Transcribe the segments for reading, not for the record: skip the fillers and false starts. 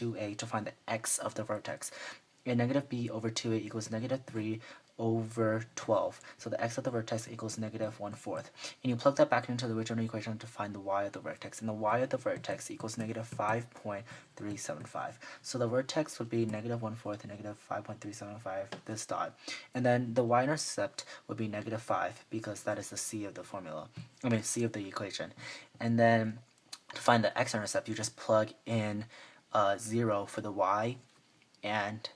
2a to find the x of the vertex. And negative b over 2a equals negative 3 over 12. So the x of the vertex equals negative 1/4. And you plug that back into the original equation to find the y of the vertex. And the y of the vertex equals negative 5.375. So the vertex would be negative 1/4 and negative 5.375, this dot. And then the y-intercept would be negative 5 because that is the c of the formula. C of the equation. And then to find the x-intercept, you just plug in 0 for the y, and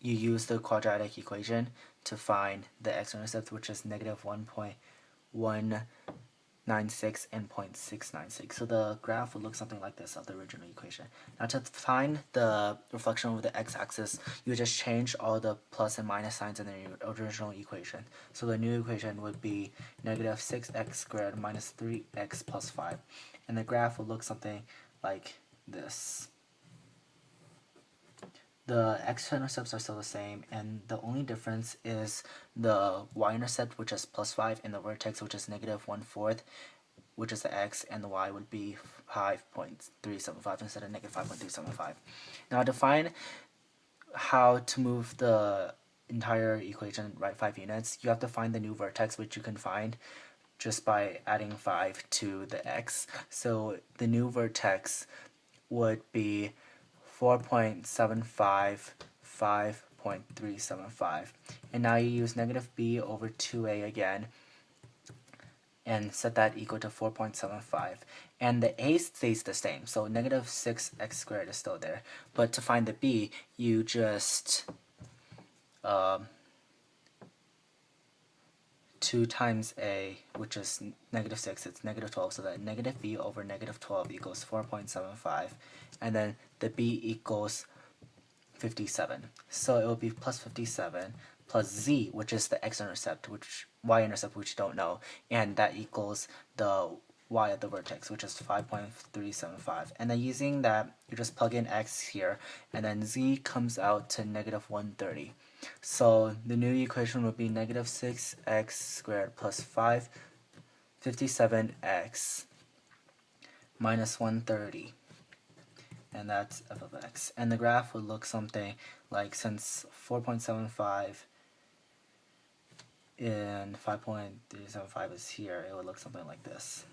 you use the quadratic equation to find the x-intercept, which is negative 1.196 and 0.696. So the graph would look something like this of the original equation. Now to find the reflection over the x-axis, you just change all the plus and minus signs in the original equation. So the new equation would be negative 6x squared minus 3x plus 5. And the graph would look something like this. The x-intercepts are still the same, and the only difference is the y-intercept, which is plus 5, and the vertex, which is negative 1/4, which is the x, and the y would be 5.375 instead of negative 5.375. Now to find how to move the entire equation right 5 units, you have to find the new vertex, which you can find just by adding 5 to the x. So the new vertex would be 4.75, 5.375. And now you use negative b over 2a again and set that equal to 4.75. And the a stays the same, so negative 6x squared is still there. But to find the b, you just 2 times a, which is negative 6, it's negative 12, so that negative b over negative 12 equals 4.75, and then the b equals 57. So it will be plus 57 plus z, which is the x-intercept, which y-intercept, which you don't know, and that equals the y at the vertex, which is 5.375. And then using that, you just plug in x here, and then z comes out to negative 130. So the new equation would be negative 6x squared plus 57x minus 130. And that's f of x. And the graph would look something like, since 4.75 and 5.375 is here, it would look something like this.